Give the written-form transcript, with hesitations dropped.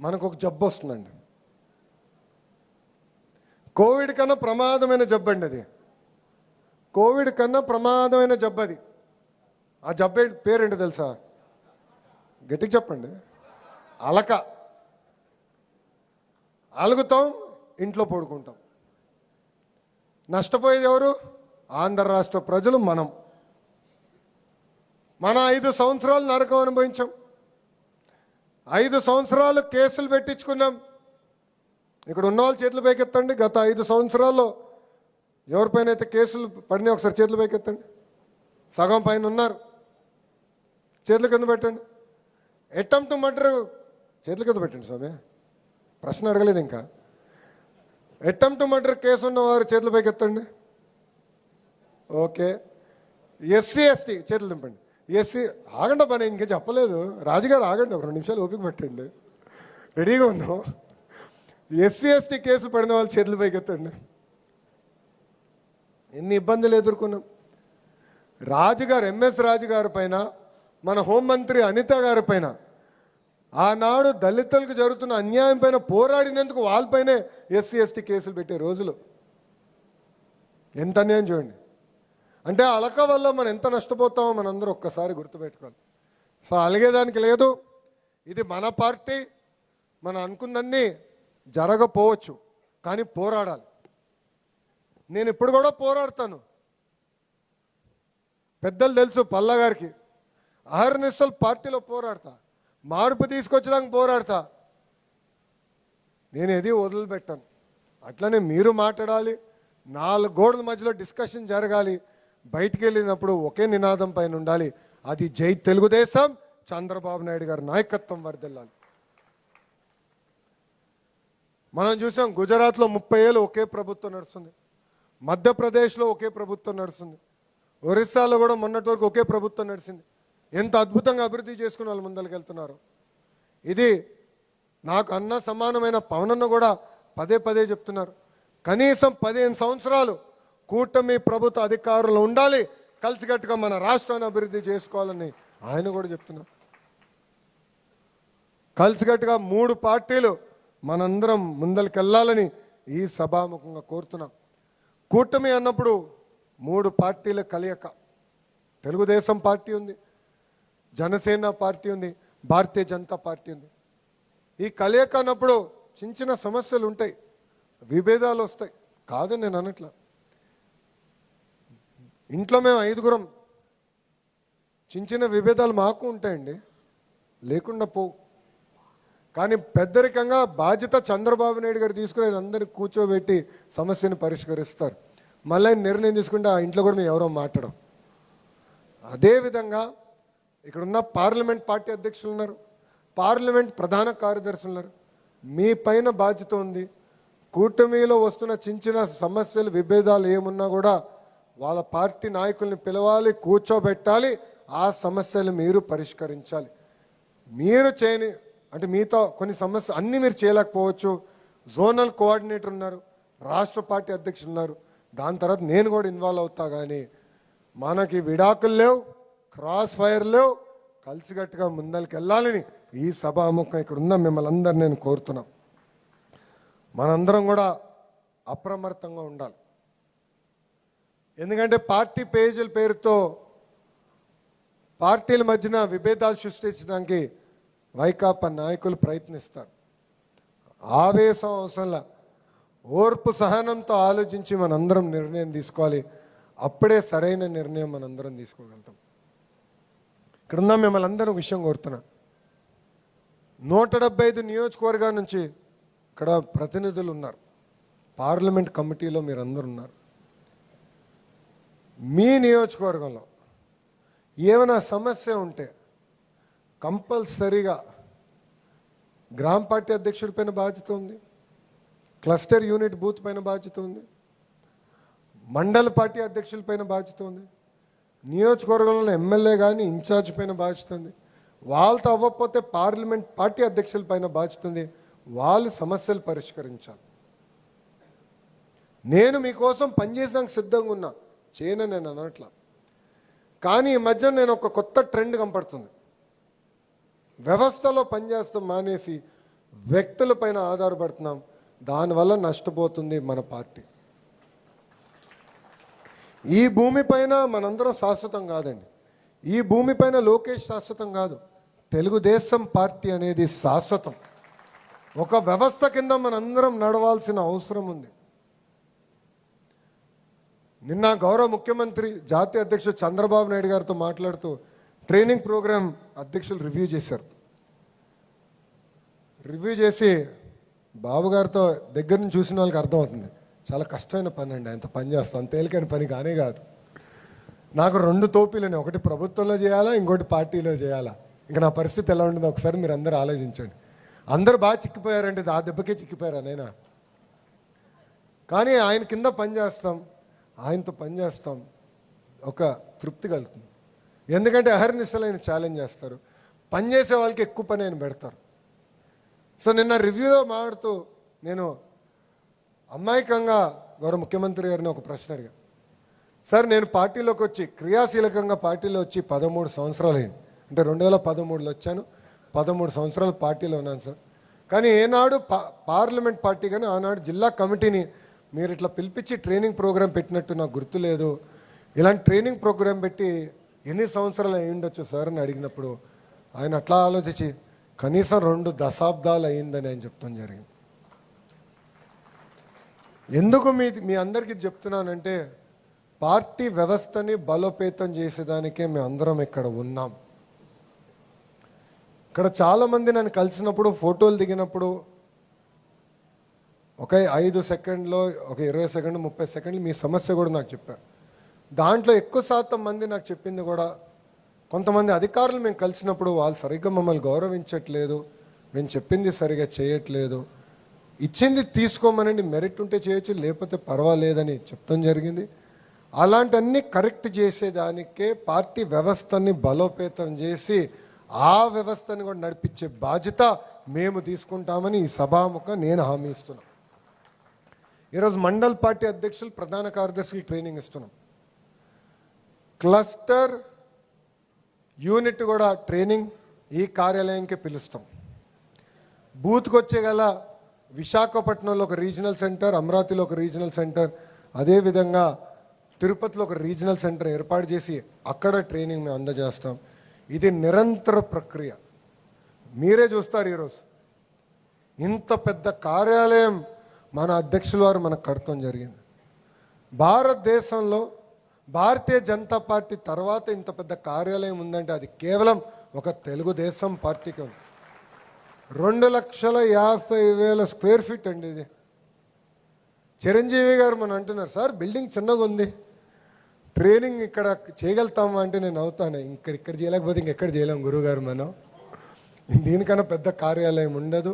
మనకు ఒక జబ్బు వస్తుందండి. కోవిడ్ కన్నా ప్రమాదమైన జబ్బు అండి అది. కోవిడ్ కన్నా ప్రమాదమైన జబ్బు అది. ఆ జబ్బు పేరేంటో తెలుసా? గట్టిగా చెప్పండి. అలక. అలుగుతాం, ఇంట్లో పడుకుంటాం. నష్టపోయేది ఎవరు? ఆంధ్ర రాష్ట్ర ప్రజలు. మన 5 సంవత్సరాలు నరకం అనుభవించాం. 5 సంవత్సరాలు కేసులు పెట్టించుకున్నాం. ఇక్కడ ఉన్న వాళ్ళు చేతులు పైకెత్తండి. గత 5 సంవత్సరాల్లో ఎవరిపైన అయితే కేసులు పడినాయి ఒకసారి చేతులు పైకెత్తండి. సగం పైన ఉన్నారు. చేతుల కింద పెట్టండి. అటెంప్ట్ టు మర్డర్ చేతుల కింద పెట్టండి స్వామి. ప్రశ్న అడగలేదు ఇంకా. అటెంప్ట్ టు మర్డర్ కేసు ఉన్నవారు చేతుల పైకెత్తండి. ఓకే. ఎస్సీ ఎస్టీ చేతులు దింపండి. ఎస్సీ ఆగండి పని ఇంకా చెప్పలేదు. రాజుగారు ఆగండి, ఒక 2 నిమిషాలు ఓపిక పెట్టండి. రెడీగా ఉన్నాం. ఎస్సీ ఎస్టీ కేసు పడిన వాళ్ళు చేతులు పైకెత్తండి. ఎన్ని ఇబ్బందులు ఎదుర్కొన్నాం. రాజుగారు ఎంఎస్ రాజుగారి పైన, మన హోంమంత్రి అనిత గారి పైన, ఆనాడు దళితులకు జరుగుతున్న అన్యాయం పైన పోరాడినందుకు వాళ్ళపైనే ఎస్సీ ఎస్టీ కేసులు పెట్టే రోజులు. ఎంత అన్యాయం చూడండి. అంటే అలక వల్ల మనం ఎంత నష్టపోతామో మనందరూ ఒక్కసారి గుర్తుపెట్టుకోవాలి. సో అలిగేదానికి లేదు. ఇది మన పార్టీ. మనం అనుకున్నన్ని జరగపోవచ్చు, కానీ పోరాడాలి. నేను ఇప్పుడు కూడా పోరాడతాను. పెద్దలు తెలుసు పల్లా గారికి. అహర్నిశలు పార్టీలో పోరాడతా. మార్పు తీసుకొచ్చడానికి పోరాడతా. నేను ఏది వదిలిపెట్టాను. అట్లనే మీరు మాట్లాడాలి. 4 గోడల మధ్యలో డిస్కషన్ జరగాలి. బయటికి వెళ్ళినప్పుడు ఒకే నినాదం పైన ఉండాలి. అది జై తెలుగుదేశం, చంద్రబాబు నాయుడు గారి నాయకత్వం వర్ధిల్లాలి. మనం చూసాం గుజరాత్లో 30 ఏళ్ళు ఒకే ప్రభుత్వం నడుస్తుంది. మధ్యప్రదేశ్లో ఒకే ప్రభుత్వం నడుస్తుంది. ఒరిస్సాలో కూడా మొన్నటి వరకు ఒకే ప్రభుత్వం నడిచింది. ఎంత అద్భుతంగా అభివృద్ధి చేసుకుని వాళ్ళు ముందరికి వెళ్తున్నారు. ఇది నాకు అన్న సమానమైన పవనన్న కూడా పదే పదే చెప్తున్నారు. కనీసం 15 సంవత్సరాలు కూటమి ప్రభుత్వ అధికారులు ఉండాలి. కలిసికట్టుగా మన రాష్ట్రాన్ని అభివృద్ధి చేసుకోవాలని ఆయన కూడా చెప్తున్నారు. కలిసికట్టుగా 3 పార్టీలు మనందరం ముందరికి వెళ్ళాలని ఈ సభాముఖంగా కోరుతున్నాం. కూటమి అన్నప్పుడు 3 పార్టీల కలయిక. తెలుగుదేశం పార్టీ ఉంది, జనసేన పార్టీ ఉంది, భారతీయ జనతా పార్టీ ఉంది. ఈ కలయిక అన్నప్పుడు చిన్న చిన్న సమస్యలు ఉంటాయి, విభేదాలు వస్తాయి. కాదని నేను అనట్లా. ఇంట్లో మేము 5గురం, చిన్న చిన్న విభేదాలు మాకు ఉంటాయండి, లేకుండా పోవు. కానీ పెద్దరికంగా బాధ్యత చంద్రబాబు నాయుడు గారు తీసుకుని అందరినీ కూర్చోబెట్టి సమస్యను పరిష్కరిస్తారు. మళ్ళీ నిర్ణయం తీసుకుంటే ఆ ఇంట్లో కూడా మేము ఎవరో మాట్లాడం. అదేవిధంగా ఇక్కడున్న పార్లమెంట్ పార్టీ అధ్యక్షులు ఉన్నారు, పార్లమెంట్ ప్రధాన కార్యదర్శులు ఉన్నారు. మీ పైన బాధ్యత ఉంది. కూటమిలో వస్తున్న చిన్న చిన్న సమస్యలు, విభేదాలు ఏమున్నా కూడా వాళ్ళ పార్టీ నాయకుల్ని పిలవాలి, కూర్చోబెట్టాలి. ఆ సమస్యలు మీరు పరిష్కరించాలి. మీరు చేయని అంటే మీతో కొన్ని సమస్యలు అన్నీ మీరు చేయలేకపోవచ్చు. జోనల్ కోఆర్డినేటర్ ఉన్నారు, రాష్ట్ర పార్టీ అధ్యక్షులు ఉన్నారు. దాని తర్వాత నేను కూడా ఇన్వాల్వ్ అవుతా. కానీ మనకి విడాకులు లేవు, క్రాస్ ఫైర్ లేవు. కలిసికట్టుగా ముందరికి వెళ్ళాలని ఈ సభాముఖం ఇక్కడ ఉన్న మిమ్మల్ని అందరు నేను కోరుతున్నాం. మనందరం కూడా అప్రమత్తంగా ఉండాలి. ఎందుకంటే పార్టీ పేజీల పేరుతో పార్టీల మధ్యన విభేదాలు సృష్టించడానికి వైకాపా నాయకులు ప్రయత్నిస్తారు. ఆవేశం అవసరంలా ఓర్పు సహనంతో ఆలోచించి మనందరం నిర్ణయం తీసుకోవాలి. అప్పుడే సరైన నిర్ణయం మనందరం తీసుకోగలుగుతాం. ఇక్కడున్న మిమ్మల్ని అందరూ విషయం కోరుతున్నా. 175 నియోజకవర్గాల నుంచి ఇక్కడ ప్రతినిధులు ఉన్నారు. పార్లమెంట్ కమిటీలో మీరందరూ ఉన్నారు. మీ నియోజకవర్గంలో ఏమైనా సమస్య ఉంటే కంపల్సరీగా గ్రామ పార్టీ అధ్యక్షుడి పైన బాధ్యత ఉంది, క్లస్టర్ యూనిట్ బూత్ పైన బాధ్యత ఉంది, మండల పార్టీ అధ్యక్షుల పైన బాధ్యత ఉంది, నియోజకవర్గంలో ఎమ్మెల్యే కానీ ఇన్ఛార్జ్ పైన బాధ్యత ఉంది. వాళ్ళతో అవ్వకపోతే పార్లమెంట్ పార్టీ అధ్యక్షుల పైన బాధ్యత ఉంది. వాళ్ళు సమస్యలు పరిష్కరించాలి. నేను మీకోసం పనిచేసాక సిద్ధంగా ఉన్నా, చేయను నేను అనట్లా. కానీ ఈ మధ్య నేను ఒక కొత్త ట్రెండ్ కనపడుతుంది. వ్యవస్థలో పనిచేస్తాం మానేసి వ్యక్తులపైన ఆధారపడుతున్నాం. దానివల్ల నష్టపోతుంది మన పార్టీ. ఈ భూమిపైన మనందరం శాశ్వతం కాదండి. ఈ భూమిపైన లోకేష్ శాశ్వతం కాదు. తెలుగుదేశం పార్టీ అనేది శాశ్వతం. ఒక వ్యవస్థ కింద మనందరం నడవాల్సిన అవసరం ఉంది. నిన్న గౌరవ ముఖ్యమంత్రి జాతీయ అధ్యక్షుడు చంద్రబాబు నాయుడు గారితో మాట్లాడుతూ ట్రైనింగ్ ప్రోగ్రాం అధ్యక్షులు రివ్యూ చేశారు. రివ్యూ చేసి బాబు గారితో దగ్గర నుంచి చూసిన వాళ్ళకి అర్థమవుతుంది, చాలా కష్టమైన పని అండి, ఆయనతో పని చేస్తాం, అంత తేలికైన పని కానే కాదు. నాకు 2 తోపీలని, ఒకటి ప్రభుత్వంలో చేయాలా, ఇంకోటి పార్టీలో చేయాలా. ఇంకా నా పరిస్థితి ఎలా ఉంటుందో ఒకసారి మీరు అందరూ ఆలోచించండి. అందరూ బాగా చిక్కిపోయారంటే ఆ దెబ్బకే చిక్కిపోయారా నైనా? కానీ ఆయన కింద పని చేస్తాం, ఆయనతో పని చేస్తాం, ఒక తృప్తి కలుగుతుంది. ఎందుకంటే అహర్నిశలు ఆయన ఛాలెంజ్ చేస్తారు, పని చేసే వాళ్ళకి ఎక్కువ పని ఆయన పెడతారు. సో నిన్న రివ్యూలో మాట్లాడుతూ నేను అమాయకంగా గౌరవ ముఖ్యమంత్రి గారిని ఒక ప్రశ్న అడిగా. సార్, నేను పార్టీలోకి వచ్చి క్రియాశీలకంగా పార్టీలో వచ్చి 13 సంవత్సరాలు అయింది. అంటే 2013లో వచ్చాను, 13 సంవత్సరాలు పార్టీలో ఉన్నాను సార్. కానీ ఏనాడు పార్లమెంట్ పార్టీ కానీ ఆనాడు జిల్లా కమిటీని మీరు ఇట్లా పిలిపించి ట్రైనింగ్ ప్రోగ్రాం పెట్టినట్టు నాకు గుర్తులేదు. ఇలాంటి ట్రైనింగ్ ప్రోగ్రాం పెట్టి ఎన్ని సంవత్సరాలు అయి ఉండొచ్చు సార్ అని అడిగినప్పుడు ఆయన అట్లా ఆలోచించి కనీసం 2 దశాబ్దాలు అయిందని ఆయన చెప్తాం జరిగింది. ఎందుకు మీ అందరికీ చెప్తున్నానంటే పార్టీ వ్యవస్థని బలోపేతం చేసేదానికే మేము అందరం ఇక్కడ ఉన్నాం. ఇక్కడ చాలామంది నన్ను కలిసినప్పుడు ఫోటోలు దిగినప్పుడు ఒక 5 సెకండ్లో, ఒక 20 సెకండ్లు, 30 సెకండ్లు మీ సమస్య కూడా నాకు చెప్పారు. దాంట్లో ఎక్కువ శాతం మంది నాకు చెప్పింది కూడా, కొంతమంది అధికారులు మేము కలిసినప్పుడు వాళ్ళు సరిగ్గా మమ్మల్ని గౌరవించట్లేదు, మేము చెప్పింది సరిగ్గా చేయట్లేదు, ఇచ్చింది తీసుకోమనండి, మెరిట్ ఉంటే చేయొచ్చు, లేకపోతే పర్వాలేదని చెప్తాం జరిగింది. అలాంటివన్నీ కరెక్ట్ చేసేదానికే పార్టీ వ్యవస్థని బలోపేతం చేసి ఆ వ్యవస్థని కూడా నడిపించే బాధ్యత మేము తీసుకుంటామని ఈ సభాముఖ నేను హామీ ఇస్తున్నాం. ఈరోజు మండల్ పార్టీ అధ్యక్షులు, ప్రధాన కార్యదర్శులు ట్రైనింగ్ ఇస్తున్నాం. క్లస్టర్ యూనిట్ కూడా ట్రైనింగ్ ఈ కార్యాలయంకి పిలుస్తాం. బూత్కి వచ్చే గల విశాఖపట్నంలో ఒక రీజనల్ సెంటర్, అమరావతిలో ఒక రీజనల్ సెంటర్, అదేవిధంగా తిరుపతిలో ఒక రీజనల్ సెంటర్ ఏర్పాటు చేసి అక్కడ ట్రైనింగ్ మేము అందజేస్తాం. ఇది నిరంతర ప్రక్రియ. మీరే చూస్తారు, ఈరోజు ఇంత పెద్ద కార్యాలయం మన అధ్యక్షుల వారు మనకు కడతాం జరిగింది. భారతదేశంలో భారతీయ జనతా పార్టీ తర్వాత ఇంత పెద్ద కార్యాలయం ఉందంటే అది కేవలం ఒక తెలుగుదేశం పార్టీకి ఉంది. 2,50,000 స్క్వేర్ ఫీట్ అండి ఇది. చిరంజీవి గారు మనం అంటున్నారు, సార్ బిల్డింగ్ చిన్నగా ఉంది, ట్రైనింగ్ ఇక్కడ చేయగలుగుతామా అంటే నేను అవుతాను, ఇక్కడ చేయలేకపోతే ఇంకెక్కడ చేయలేం గురువుగారు, మనం దీనికన్నా పెద్ద కార్యాలయం ఉండదు.